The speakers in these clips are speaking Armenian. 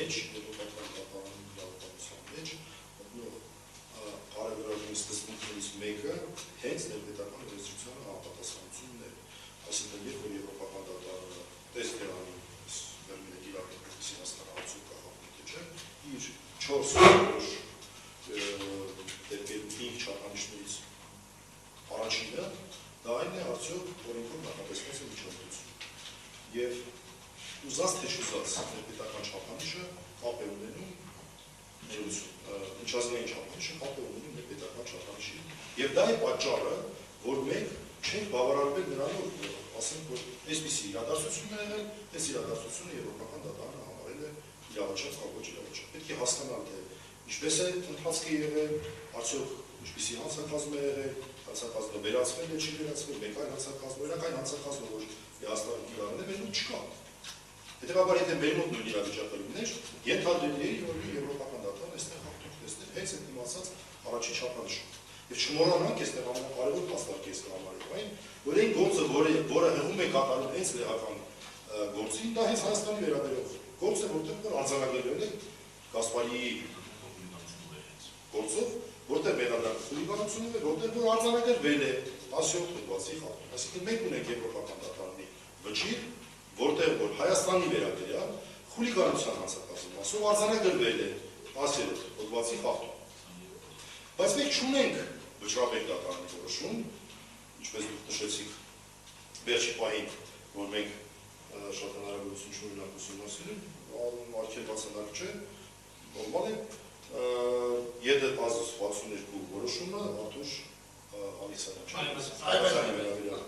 մեջ, եվրոպական դատարանի իրավաբանության մեջ մտնող կարևորագույն սկզբունքներից մեկը հենց ներպետական վերահսկողությանը համապատասխանությունն է, այսինքն երբ որ եվրոպական դատարանը տեսքերանի վերմինը իրավապետի հասկանալու կախապետը չէ, իր 4 դեպքերում 5 չափանիշներից առաջինը դա այն է արդյոք օրենքով նախատեսված է միջամտություն եւ ուզած թե չուզած ներպետական չափանիշը կապ է ունենում միջազգային չափանիշը կապ է ունենում ներպետական չափանիշի եւ դա է պատճառը որ մենք չենք բավարարվել նրանով ասենք որ այսպիսի իրադարձություն է եղել այս իրադարձությունը եվրոպական դատարանը համարել է իրավաչափ կամ ոչ իրավաչափ պետք է հասկանալ թե ինչպես է ընթացքը եղել արդյոք ինչպիսի հանցակազմ է եղել հանցակազմը վերացվել է չի վերացվել մեկ այլ հանցակազմ օրինակ այն հանցակազմը որ հաստատի կիրառել է մեր մոտ չկա հետեւաբար եթե մեր մոտ նույն իրավիճակը լիներ ենթադրելի է որ եվրոպական դատարանը այստեղ հաղթող տեսներ հենց այդ իմացած առաջին չափանիշը եւ չմոռանանք այստեղ ամենակարևոր փաստարկի է համարել այն որ այն գործը որը հղում է կատարում հենց լեհական գործին դա հենց Հայաստանի վերաբերող գործ է որտեղ որ արձանագրվել է Գասպարիի գործով որտեղ մեղադրանքը խուլիգանություն է որտեղ որ արձանագրվել է 17 թվականի խախտում այսինքն մենք ունենք եվրոպական դատարանի վճիռ որտեղ որ Հայաստանի վերաբերյալ խուլիգանության հանցակազմի մասով արձանագրվել է 17 թվականի խախտում բայց մենք չունենք վճռաբեկ դատարանի որոշում ինչպես դուք նշեցիք վերջի պահին որ մենք շատ հնարավորություն չունենանք ուսումնասիրել արգելված հնարք չէ նորմալ է Եդը 62 որոշումը Արտուր Ալիքսանյանի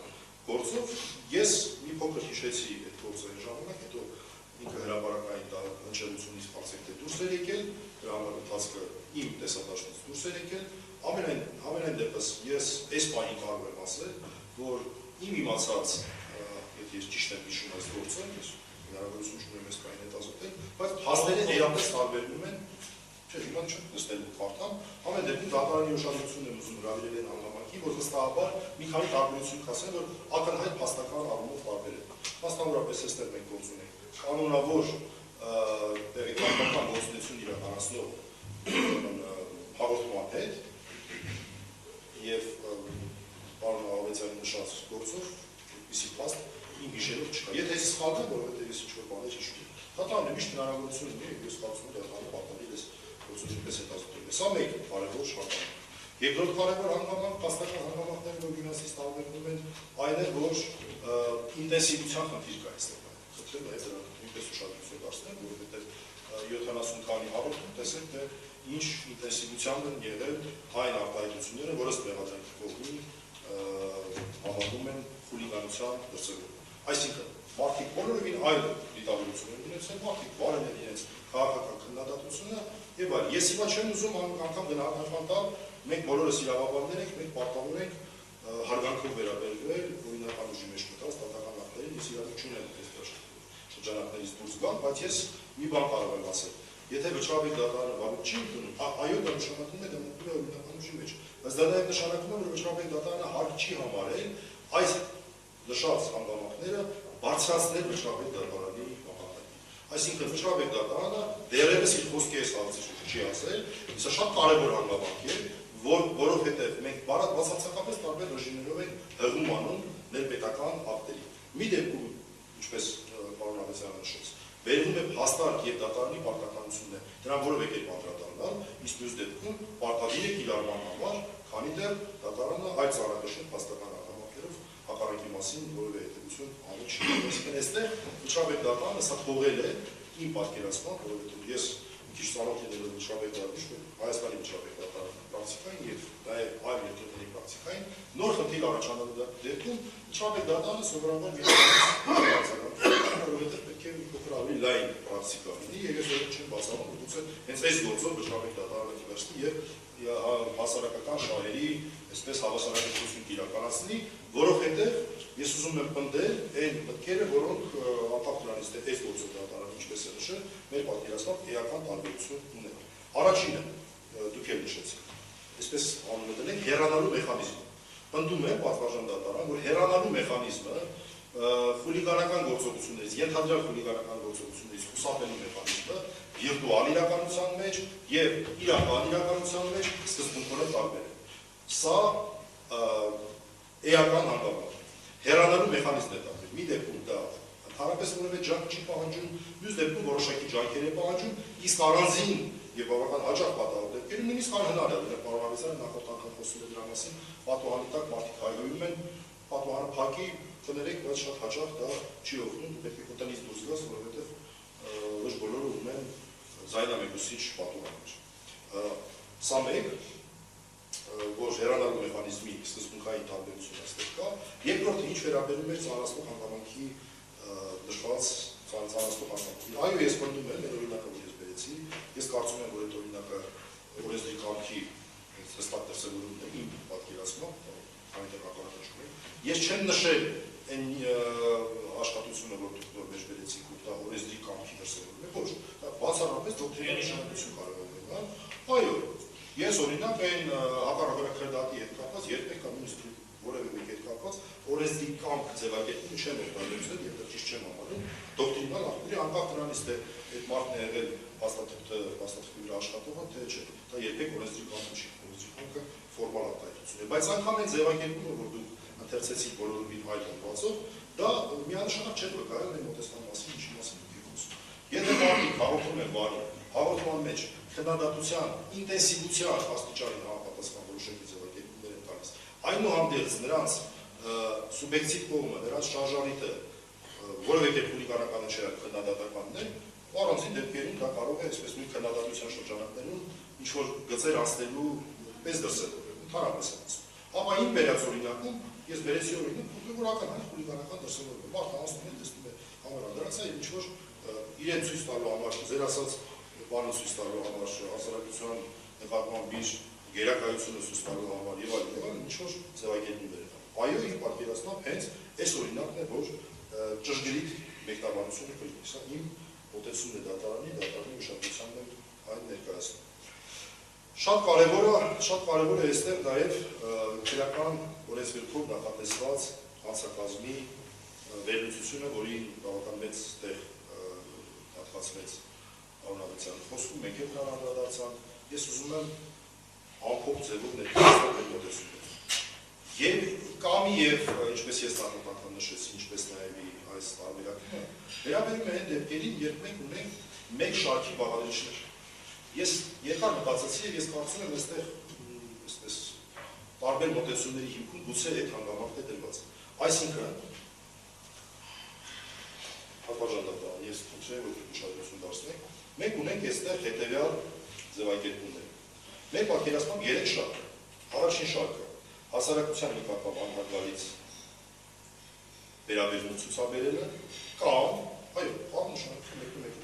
գործով ես մի փոքր հիշեցի այդ գործը այն ժամանակ, հետո ինքը հրապարակային հնչելությունից փորձեք թե դուրս էր եկել, դրա համար ընթացքը իմ տեսադաշտից դուրս էր եկել, ամենայն դեպս ես այս պահին կարող եմ ասել, որ իմ իմացած, եթե ես ճիշտ եմ հիշում այս գործը, ես հնարավորություն չունեմ այս պահին հետազոտել, բայց փաստերը էապես տարբերվում են հիմա չեմ նստելու կարդամ, ամեն դեպքում դատարանի ուշադրությունն եմ ուզում հրավիրել այն հանգամանքին, որ վստահաբար մի քանի տարբերություն կասեն, որ ակնհայտ փաստական առումով տարբեր է։ Մասնավորապես այստեղ մենք գործ ունենք կանոնավոր տեղեկատվական գործունեություն իրականացնող հաղորդման հետ եւ պարոն Ավետյանի նշած գործով այդպիսի փաստ իմ հիշելով չկա։ Եթե ես սխալվում եմ, որովհետեւ ես ինչ-որ բաներ հիշում եմ, դատարանը միշտ հնարավորություն ունի, ես կարծում եմ դատարանը պատահել է գործունեությունից հետազոտել։ Սա մեկ կարևոր շարժ է։ Երկրորդ կարևոր հանգամանք, փաստական հանգամանքները, որ գնացից տարբերվում են, այն է, որ ինտենսիվության խնդիր կա այստեղ։ Խնդրեմ այդ դրա նույնպես ուշադրություն դարձնել, որովհետև 70 քանի հաղորդում տեսեք, թե ինչ ինտենսիվությամբ են եղել այն արտահայտությունները, որը մեղադրանքի կողմին համարվում են խուլիգանության դրսևորում։ Այսինքն, մարդիկ բոլորովին այլ դիտավորություն են ունեցել, մարդիկ վարել են իրենց քաղաքական քննադատությունը եւ այլ։ Ես հիմա չեմ ուզում անգամ գնահատական տալ, մենք բոլորս իրավաբաններ ենք, մենք պարտավոր ենք հարգանքով վերաբերվել օրինական ուժի մեջ մտած դատական ակտերին, ես իրավունք չունեմ այստեղ շրջանակներից դուրս գալ, բայց ես մի բան կարող եմ ասել։ Եթե վճռաբեկ դատարանը վարույթ չի ընդունում, այո, դա նշանակում է դա մտնում է օրինական ուժի մեջ, բայց դա նաև նշանակում է, որ վճռաբեկ դատարանը հարկ չի համարել այս նշած հանգամանքները բարձրացնել վճռաբեկ դատարանի մակարդակին։ Այսինքն վճռաբեկ դատարանը դեռևս իր խոսքի այս հարցը չի ասել, սա շատ կարևոր հանգամանք է, որովհետև մենք բացարձակապես տարբեր ռեժիմներով ենք հղում անում ներպետական ակտերի։ Մի դեպքում, ինչպես պարոն Ավետյանը նշեց, վերվում է հաստատ եւ դատարանի պարտականությունն է, դրան որևէ կերպ անդրադառնալ, իսկ մյուս դեպքում պարտադիր է կիրառման համար, քանի դեռ դատարանը այլ ծառայողի փաստական հանգամանքերով հակառակի մասին որևէ հետևություն անում չի։ Այսինքն այստեղ վճռաբեկ դատարանը սա թողել է իմ պատկերացմամբ, որովհետեւ ես քիչ ծանոթ եղել եմ վճռաբեկ դատարանի, Հայաստանի վճռաբեկ դատարանի պրակտիկային եւ նաեւ այլ երկրների պրակտիկային, նոր խնդիր առաջանալու դեպքում վճռաբեկ դատարանը սովորաբար որովհետեւ պետք է մի փոքր ավելի լայն պրակտիկա լինի եւ ես որոշ չեմ բացառում, գուցե հենց այս գործով վճռաբեկ դատարանը կվերցնի եւ հասարակական շահերի այսպես հավասարակշռություն իրականացնի, որովհետեւ ես ուզում եմ պնդել այն մտքերը, որոնք անկախ դրանից թե այս գործով դատարանը ինչպես է նշել, մեր պատկերացմամբ էական տարբերություն ունեն։ Առաջինը դուք եք նշեցիք, այսպես անունը դնենք հեռանալու մեխանիզմը։ Պնդում է պատվարժան դատարան, որ հեռանալու մեխանիզմը խուլիգանական գործողություններից, ենթադրյալ խուլիգանական գործողություններից խուսափելու մեխանիզմը վիրտուալ իրականության մեջ եւ իրական իրականության մեջ սկզբունքորեն տարբեր են։ Սա էական հանգամանք է։ Հեռանալու մեխանիզմն է տարբեր։ Մի դեպքում դա ընդհանրապես որևէ ջանք չի պահանջում, մյուս դեպքում որոշակի ջանքեր է պահանջում, իսկ առանձին եւ բավական հաճախ պատահող դեպքերում նույնիսկ անհնար է, որը պարոն Ավետիսյանը նախորդ անգամ խոսում է դրա մասին, պատուհանի տակ մարդիկ հայհոյում են, պատուհանը փակի, կներեք, բայց շատ հաճախ դա չի օգնում, պետք է տնից դուրս գաս, որովհետեւ ոչ բոլորը ուզում են զայնամեկուսիչ պատուհաններ։ Սա մեկ, որ հեռանալու մեխանիզմի սկզբունքային տարբերությունը այստեղ կա, երկրորդը ինչ վերաբերում է ծանրացնող հանգամանքի դժվարած ծանրացնող հանգամանքի։ Այո, ես պնդում եմ, մեր օրինակը որ ես բերեցի, ես կարծում եմ, որ այդ օրինակը օրենսդրի կամքի հստակ դրսևորումն է իմ պատկերացմամբ, այնտեղ հակառակը չունի։ Ես չեմ նշել այն աշխատությունը, որ դուք նոր մեջ բերեցիք ու դա օրենսդրի կամքի դրսևորում է, ոչ, դա բացառապես դոկտրինային նշանակություն կարող է ունենալ։ Այո, ես օրինակ այն հակառակորդ քրդատի հետ կապված երբեք կամ նույնիսկ որևէ մեկի հետ կապված օրենսդրի կամք ձևակերպումը չեմ օգտագործել եւ դա ճիշտ չեմ համարում դոկտրինալ աղբյուրի անկախ դրանից թե այդ մարդն է եղել փաստաթղթի վրա աշխատողը թե չէ դա երբեք օրենսդրի կամքը չի օրենսդրի կամքը ֆորմալ արտահայտություն է բայց անգամ այն ձևակերպումը որ դուք ընթերցեցիք բոլորովին այլ հոդվածով դա միանշանակ չէ որ կարելի է մոտեցման մասին ինչի մասին դուք խոսում եթե մարդիկ հաղորդում են բարի հաղորդման մեջ քննադատության ինտենսիվության աստիճանին համապատասխան որոշակի ձևակերպումներ են տալիս այնուհանդերձ նրանց սուբյեկտիվ կողմը նրանց շարժարիտը որևէ դեպքում հուլիգանական չէ քննադատականներ առանձին դեպքերում դա կարող է այսպես նույն քննադատության շրջանակներում ինչ որ գծեր անցնելու պես դրսևորել ընդհանրապես ասած ապա իմ բերած օրինակում ես բերեցի օրինակ որ ականանք հուլիգանական դրսևորում մարդը անցնում է տեսնում է համարադրացա եւ ինչ որ իրեն ցույց տալու համար ձեր ասած բանը ցույց տալու համար հասարակության նկատմամբ իր գերակայությունը ցույց տալու համար եւ այլն ինչ որ ձևակերպումներ են այո իր պատկերացմամբ հենց այս օրինակն է որ ճշգրիտ մեկնաբանությունը կլինի սա իմ մոտեցումն է դատարանի ուշադրությանն եմ այն ներկայացնում շատ կարևոր է այստեղ նաև քրեական օրենսգրքով նախատեսված հանցակազմի վերլուծությունը որի բավական մեծ տեղ հատկացվեց պարոն Ավետիսյանի խոսքում մենք էլ նրան անդրադարձանք ես ուզում եմ ամփոփ ձևով ներկայացնել այդ մոտեցումը եւ կամի եւ ինչպես ես նախորդ անգամ նշեցի ինչպես նաև այս տարբերակումը վերաբերում է այն դեպքերին երբ մենք ունենք մեկ շարքի բաղադրիչներ ես երկար մտածեցի եւ ես կարծում եմ այստեղ այսպես տարբեր մոտեցումների հիմքում գուցե այդ հանգամանքն է դրված այսինքն հապարժանդապան ես քննեմ որ ուշադրություն դարձնեք մենք ունենք այստեղ հետեւյալ ձևակերպումներ մեր պատկերացմամբ 3 շարք առաջին շարքը հասարակության նկատմամբ անհարգալից վերաբերվում ցուցաբերելը կամ այո կամ նշանակում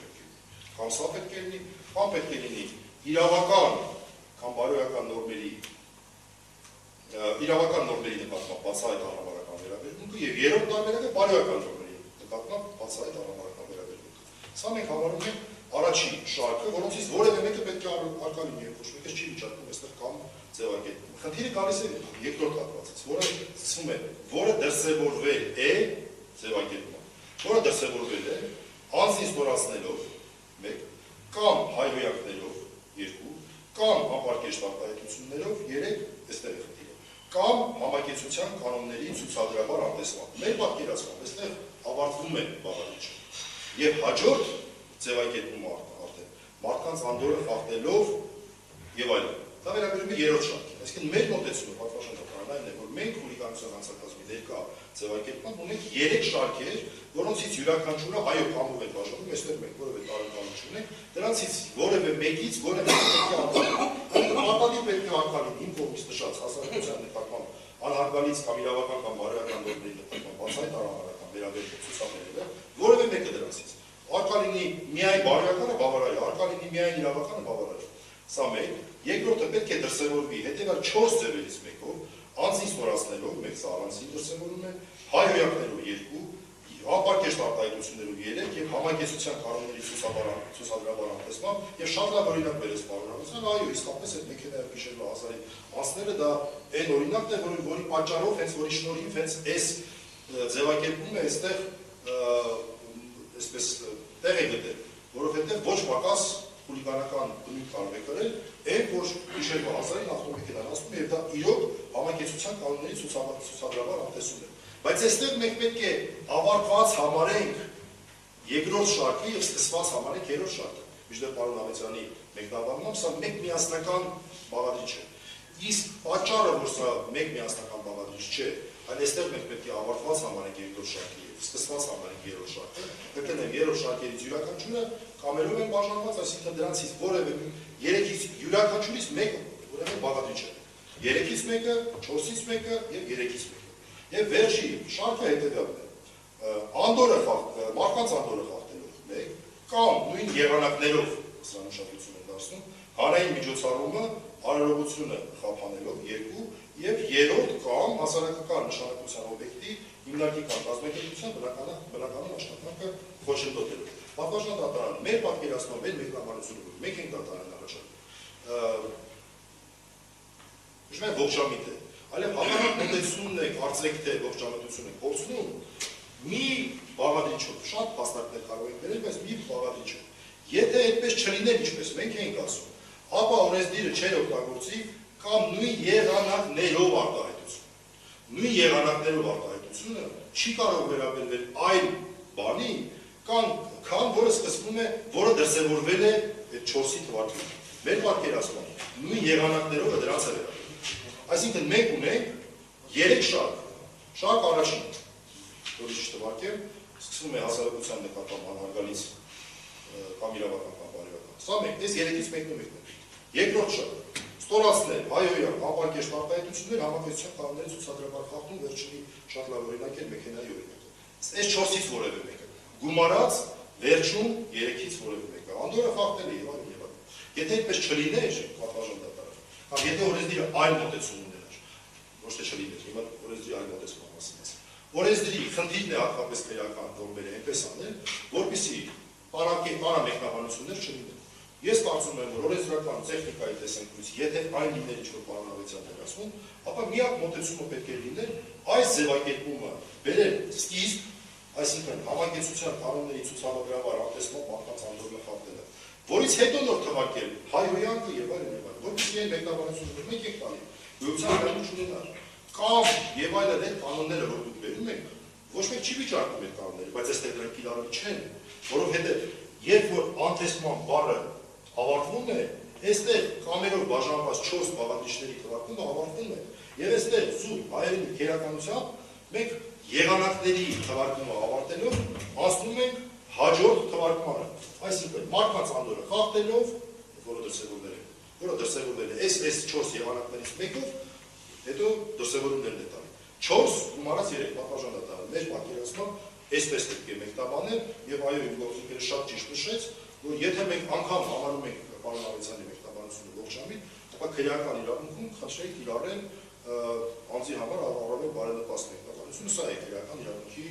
կամ սա պետք է լինի կամ պետք է լինի իրավական կամ բարոյական նորմերի նկատմամբ բացահայտ անհավանական վերաբերմունքը եւ երրորդ տարբերակը բարոյական նորմերի նկատմամբ բացահայտ անհավանական վերաբերմունքը սա մենք համարում ենք առաջին շարքը որոնցից որևէ մեկը պետք է արկա լինի ոչ մեկը չի վիճակվում այստեղ կամ ձևակերպում խնդիրը գալիս է երկրորդ հատվածից որը ցույց է որը դրսևորվել է ձևակերպումը որը դրսևորվել է անձին ստորացնելով 1 կամ հայհոյանքներով 2 կամ ապարկեշտ արտահայտություններով 3 այստեղ է խնդիրը կամ համակեցության կանոնների ցուցադրաբար անտեսմամբ մեր պատկերացմամբ այստեղ ավարտվում է բաղադրիչը եւ հաջորդ ձևակերպումը արդեն մարդկանց անդորը խախտելով եւ այլն դա վերաբերում է երրորդ շարքին այսինքն մեր մոտեցումը պատվաշնչական այն է որ մենք հուլիգանության հանցակազմի ներկա ձևակերպման ունենք 3 շարքեր որոնցից յուրաքանչյուրը այո կամով են բաժանում այստեղ մենք որևէ տարբերություն չունենք դրանցից որևէ մեկից որևէ մեկի պետք է արտադրի իմ կողմից նշած հասարակության նկատմամբ անհարգալից կամ իրավական կամ բարոյական նորմերի նկատմամբ բացահայտ անհավանական վերաբերում ցուցաբերելը որևէ մեկը դրանցից արկա լինի միայն բարոյականը բավարար է արկա լինի միայն իրավականը բավարար է սա մեկ երկրորդը պետք է դրսևորվի հետևյալ 4 ձևերից մեկով անձին ստորացնելով մեկ սա առանձին դրսևորում է հայհոյանքներով 2 ապարկեշտ արտահայտություններով 3 եւ համակեցության կանոնների ցուցադրաբար անտեսմամբ եւ շատ լավ օրինակ վերես պարունակության այո իսկապես այդ մեքենայով քիշելու հասարի անցները դա այն օրինակն է որի պատճառով հենց որի շնորհիվ հենց այս ձևակերպումը այստեղ այսպես տեղ է գտել որովհետեւ ոչ պակաս խուլիգանական բնույթ կարող է կրել, այն որ իշերվա հազարին ավտոմեքենան անցնում եւ դա իրոք համակեցության կանոնների ցուցադրաբար անտեսում է։ Բայց այստեղ մենք պետք է ավարտված համարենք երկրորդ շարքը եւ սկսված համարենք երրորդ շարքը։ Մինչդեռ պարոն Ավետյանի մեկնաբանությամբ սա մեկ միասնական բաղադրիչ է։ Իսկ պատճառը, որ սա մեկ միասնական բաղադրիչ չէ, այլ այստեղ մենք պետք է ավարտված համարենք երկրորդ շարքը եւ սկսված համարենք երրորդ շարքը։ Կգտնենք երրորդ շարքերից յուրաքանչյուրը կամերով են բաժանված, այսինքն դրանցից որևէ երեքից յուրաքանչյուրից մեկը ուրեմն բաղադրիչ է։ Երեքից մեկը, 4-ից մեկը եւ 3-ից մեկը։ Եվ վերջի շարքը հետեւյալն է։ Անդորը մարդկանց անդորը խախտելով մեկ կամ նույն եղանակներով սա ուշադրություն են դարձնում, հանրային միջոցառումը արարողությունը խափանելով 2 եւ երրորդ կամ հասարակական նշանակության օբյեկտի հիմնարկական կազմակերպության բնականon աշխատանքը խոչընդոտելով։ Պատվաստան դատարանը մեր պատկերացմամբ մեր մեկնաբանությունը մենք ենք դատարանն առաջարկում։ Ոչ միայն ողջամիտ է, այլև հակառակ մոտեցումն եք, արծեք թե ողջամտություն եք փորձնում մի բաղադրիչով, շատ փաստարկներ կարող եք բերել, բայց մի բաղադրիչով։ Եթե այդպես չլիներ, ինչպես մենք ենք ասում, ապա օրենսդիրը չէր օգտագործի կամ նույն եղանակներով արտահայտություն։ Նույն եղանակներով արտահայտությունը չի կարող վերաբերվել այլ բանի, քան որը սկսվում է, որը դրսևորվել է այդ 4-ի թվարկին։ Մեր պատկերացմամբ նույն եղանակներով դրանց է վերաբերվում։ Այսինքն մենք ունենք 3 շարք։ Շարք առաջին, որը ճիշտ թվարկեմ, սկսվում է հասարակության նկատմամբ անհարգալից կամ իրավական կամ բարոյական։ Սա մենք, այս 3-ից մեկն է։ Երկրորդ շարք, ստորացնել հայոյան անպարկեշտ արտահայտություններ համակեցության կանոնների ցուցադրաբար խախտում վերջինի շատ լավ օրինակ է մեքենայի օրինակը։ Այս 4-ից որևէ մեկը գումարած վերջում 3-ից որևէ մեկը անդորը խախտել է եւ այլն եւ այլն։ Եթե այդպես չլիներ, պատվաստան դատարան, կամ եթե օրենսդիրը այլ մոտեցում ուներ, ոչ թե չլիներ, հիմա օրենսդիրի այլ մոտեցում մասին է։ Օրենսդիրի խնդիրն է հատկապես քրեական նորմերը այնպես անել, որպեսզի պարամեկնաբանություններ չլինեն։ Ես կարծում եմ, որ օրենսդրական տեխնիկայի տեսանկյունից, եթե այն լիներ ինչ-որ պարոն Ավետյանն էր ասում, ապա միակ մոտեցումը պետք է լիներ այս ձևակերպումը բերել սկիզբ, այսինքն համագեցության կանոնների ցուցադրաբար անտեսնող մարդկանց անդորը խախտելը, որից հետո նոր թվարկել հայհոյանքը եւ այլն եւ այլն, որպեսզի այն մեկնաբանությունը մենք եք տալի, գույության հանդիպ չունենար, կամ եւ այլն այդ կանոնները, որ դուք բերում եք, ոչ մեկ չի վիճարկում այդ կանոնները, բայց այստեղ դրանք իրար չեն, որովհետեւ երբ որ անտեսման բառը ավարտվում է, այստեղ կամերով բաժանված 4 բաղադրիչների թվարկումը ավարտվում է, եւ այստեղ զուտ հայերենի քերականությամբ մենք եղանակների թվարկումը ավարտելով անցնում ենք հաջորդ թվարկմանը, այսինքն մարդկանց անդորը խախտելով, որը դրսևորվել է այս 4 եղանակներից մեկով, հետո դրսևորումներն է տալի։ 4 գումարած 3 պատվաստան դատարան մեր պատկերացմամբ այսպես պետք է մեկնաբանել եւ այո իմ գործընկերը շատ ճիշտ նշեց, որ եթե մենք անգամ համարում ենք պարոն Ավետյանի մեկնաբանությունը ողջամիտ, ապա քրեական իրավունքում խնդրենք իրարել անձի համար առավել բարենպաստ մեկնաբանությունը, սա է քրեական իրավունքի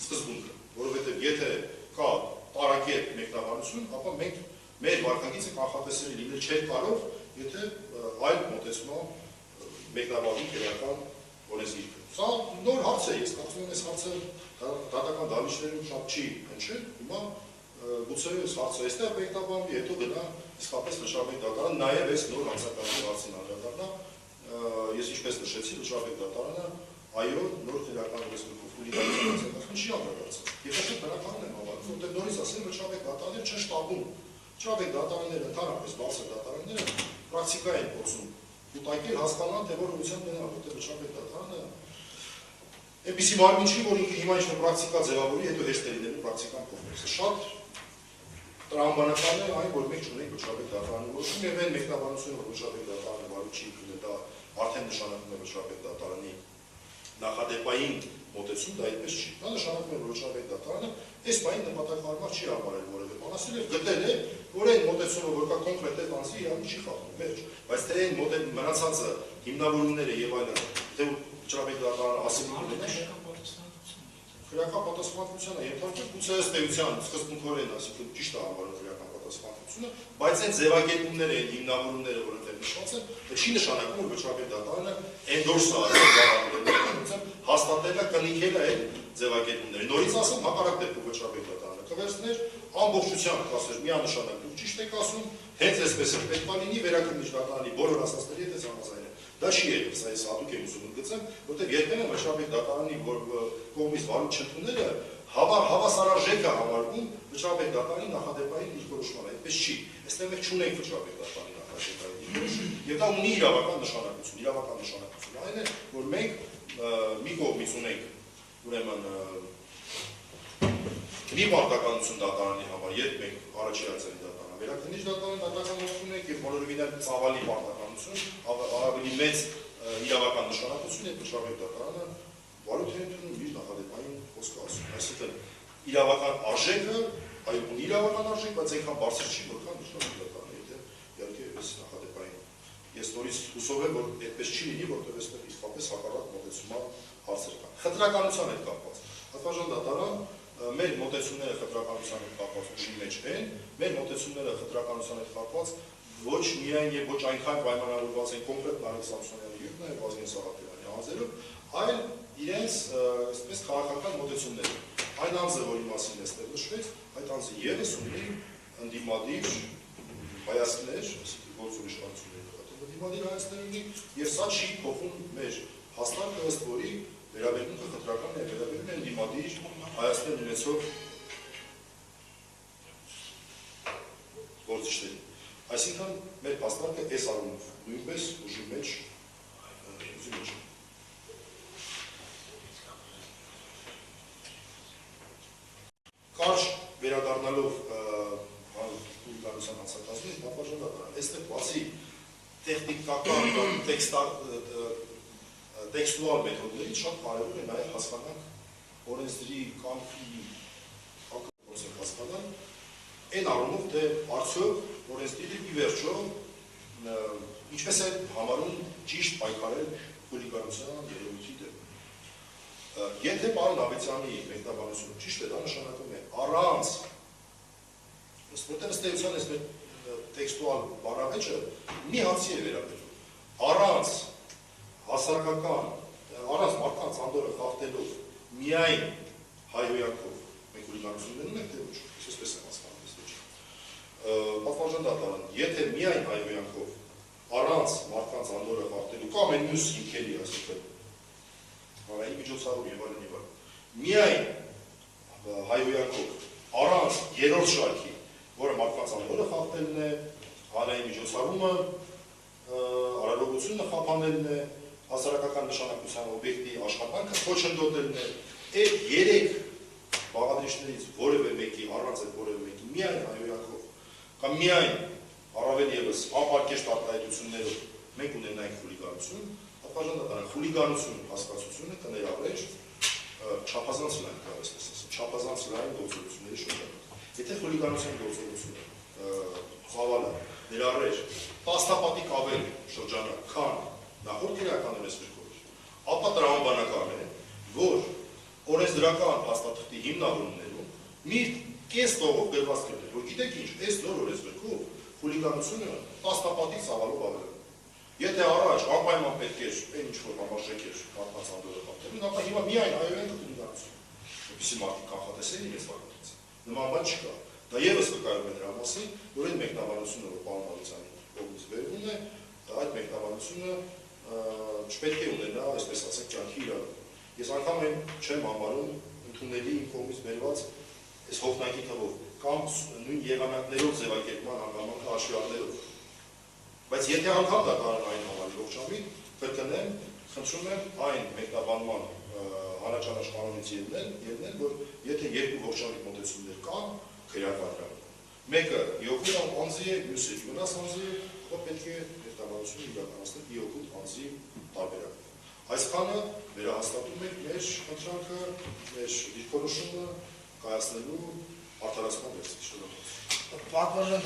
սկզբունքը, որովհետեւ եթե կա տարակետ մեկնաբանություն, ապա մենք մեր վարքագիծը կանխատեսելի լինել չէր կարող, եթե այլ մոտեցումով մեկնաբանի քրեական օրենսգիրքը։ Սա նոր հարց է, ես կարծում եմ այս հարցը դատական դահլիճներում շատ չի հնչել, հիմա գուցե այս հարցը այստեղ մեկնաբանվի, հետո գնա իսկապես Լճաբեկ դատարան, նաև այս նոր հանցակազմի հարցին անդրադառնա, ես ինչպես նշեցի, Լճաբեկ դատարանը, այո, նոր քրեական օրենսգրքով խուլիգանության հանցակազմին չի անդրադարձել։ Եվ այստեղ բնականon եմ հավատում, որտեղ նորից ասեմ, Լճաբեկ դատարանները չեն շտապում։ Լճաբեկ դատարանները, ընդհանրապես բարձր դատարանները պրակտիկա են փորձում ուտակել հասկանան, թե որ ուղղությամբ դենա, որտեղ Լճաբեկ դատարանը այնպիսի մարմին չի, որ ինքը հիմա ինչ-որ պրակտիկա ձևավորի, հետո հեշտ է լինելու պրակտիկան փոխել։ Շատ տրամաբանական է այն, որ մենք չունենք Լճաբեկ դատարանի որոշում, եւ այն մեկնաբանությունը, որ Լճաբեկ դատարանը վարու չի ինքնին, դա արդեն նշանակում է Լճաբեկ դատարանի նախադեպային մոտեցում, դա այդպես չի։ Դա նշանակում է, որ Լճաբեկ դատարանը այս բանի նպատակահարմար չի համարել որևէ բան, ասել է գտել է, որ այն մոտեցումը, որ կա կոնկրետ այդ անձի իրավունք չի խախտում, վերջ։ Բայց թե այն մնացածը հիմնավորումները եւ այլն, թե Լճաբեկ դատարանը ասել քրեական պատասխանատվության է ենթարկվել, գուցե ըստ էության սկզբունքորեն, այսինքն ճիշտ է համարում քրեական պատասխանատվությունը, քաղաքականությունը, բայց այն ձևակերպումները, այն հիմնավորումները, որոնք նշված են, չի նշանակում, որ վճռապետ դատարանը endorse հաստատել է, կնիքել է այդ ձևակերպումները։ Նորից ասեմ, հակառակ դեպքում վճռապետ դատարանը կվերցներ, ամբողջությամբ կասեր, միանշանակ դուք ճիշտ եք ասում, հենց այսպես է պետք է լինի վերաքննիչ դատարանի բոլոր ասածների հետ համաձայն է։ Դա չի եղել, սա ես հատուկ եմ ուզում ընդգծեմ, որտեղ երբեմն վճռապետ դատարանի կողմից վարույթ չընդունելը հավասարարժեք է համարվում վճռապետ դատարանի նախադեպային դիրքորոշմանը, այդպես չի։ Այստեղ մենք չունենք վճռապետ դատարանի նախադեպային դիրքորոշում, եւ դա ունի իրավական նշանակություն, այն է, որ մենք մի կողմից ունենք ուրեմն մի պարտականություն դատարանի համար, երբ մենք առաջի այցելի դատարան վերաքննիչ դատարանություն ունենք եւ բոլորովին էլ ծավալի պարտականություն, ավելի մեծ իրավական նշանակություն է վճռապետ դատարանը վարույթ է ընդունում իր նախադեպային խոսքը ասում։ Այսինքն իրավական արժեքը, այո, ունի իրավական արժեք, բայց այնքան բարձր չի, որքան վճռապետ դատարանը, եթե իհարկե այս նախադեպային։ Ես նորից հուսով եմ, որ այդպես չի լինի, որտեղ այստեղ իսկապես հակառակ մոտեցումա հարցեր կան։ Խտրականության հետ կապված։ Հատվաժան դատարան մեր մոտեցումները խտրականության հետ կապված ուժի մեջ են, մեր մոտեցումները խտրականության հետ կապված ոչ միայն եւ ոչ այնքան պայմանավորված են կոնկրետ Նարեկ Սամսոնյանի եւ նաեւ Վազգեն Սաղաթելյանի անձերով, այլ իրենց այսպես քաղաքական մոտեցումներ։ Այն անձը, որի մասին այստեղ նշվեց, այդ անձը եւս ունի ընդդիմադիր հայացքներ, այսինքն գործ իշխանությունների ընդդիմադիր հայացքներ ունի, եւ սա չի փոխում մեր հաստատքը, ըստ որի վերաբերմունքը խտրական է, վերաբերում է ընդդիմադիր հայացքներ ունեցող գործիչներին։ Այսինքն մեր հաստատքը այս առումով նույնպես ուժի մեջ Կարճ վերադառնալով հուլիգանության հանցակազմին, պատվարժան դատարան, այստեղ բացի տեխնիկական տեքստուալ մեթոդներից շատ կարևոր է նաև հասկանանք օրենսդրի կամքի հասկանալ այն առումով, թե արդյոք օրենսդիրը ի վերջո ինչպես է համարում ճիշտ պայքարել հուլիգանության երևույթի դեմ։ Եթե պարոն Ավետյանի մեկնաբանությունը ճիշտ է, դա նշանակում է առանց, որտեղ ըստ էության այս մեր տեքստուալ բառավեճը մի հարցի է վերաբերում, առանց հասարակական, առանց մարդկանց անդորը խախտելով միայն հայհոյանքով մենք հուլիգանություն ունենք, թե ոչ, այսպես եմ հասկանում այս ոչ։ Պատվարժան դատարան, եթե միայն հայհոյանքով առանց մարդկանց անդորը խախտելու կամ այն մյուս հիմքերի, այսինքն հանրային միջոցառում եւ այլն, միայն հայհոյանքով առանց երրորդ շարքի, որը մարդկանց անդորը խախտելն է, հանրային միջոցառումը, արարողությունը խափանելն է, հասարակական նշանակության օբյեկտի աշխատանքը խոչընդոտելն է, այդ երեք բաղադրիչներից որևէ մեկի առանց այդ որևէ մեկի միայն հայհոյանքով կամ միայն առավել ևս ապարկեշտ արտահայտություններով մենք ունենայինք խուլիգանություն, պատվարժան դատարան խուլիգանություն հասկացությունը կներառեր չափազանց լայն, չափազանց լայն գործողությունների շրջանում։ Եթե խուլիգանության գործողությունը խավալը ներառեր տասնապատիկ ավել շրջանակ, քան նախորդ իրական օրենսգրքով, ապա տրամաբանական է, որ օրենսդրական փաստաթղթի հիմնավորումներում մի կես տողով գրված կրտել, որ գիտեք ինչ, այս նոր օրենսգրքով խուլիգանությունը տասնապատիկ ծավալով ավել է։ Եթե առաջ անպայման պետք էր այն ինչ-որ համարժեք էր մարդկանց անդորը խախտելուն, ապա հիմա միայն հայհոյանքը խուլիգանություն։ Որպեսզի մարդիկ կանխատեսեն իրենց վարքագծը։ Նման բան չկա։ Դա ևս վկայում է դրա մասին, որ այդ մեկնաբանությունը, որ պարոն Ավետյանի կողմից վերվում է, այդ մեկնաբանությունը չպետք է ունենա, այսպես ասենք, կյանքի իրավունք։ Ես անգամ այն չեմ համարում ընդունելի իմ կողմից բերված այս հոգնակի թվով կամ նույն եղանակներով ձևակերպման հանգամանքը հաշվի առնելով։ Բայց եթե անգամ դատարանը այն համարի ողջամիտ, կրկնեմ, խնդրում եմ այն մեկնաբանման հանրաճանաչ կանոնից ելնել, որ եթե երկու ողջամիտ մոտեցումներ կան, քրեական մեկը իօգուտ անձի է, մյուսը յուրաս անձի է, ապա պետք է մեկնաբանությունը իրականացնել իօգուտ անձի տարբերակով։ Այսքանը վերահաստատում ենք մեր խնդրանքը, մեր դիրքորոշումը կայացնելու արդարացման վերցի։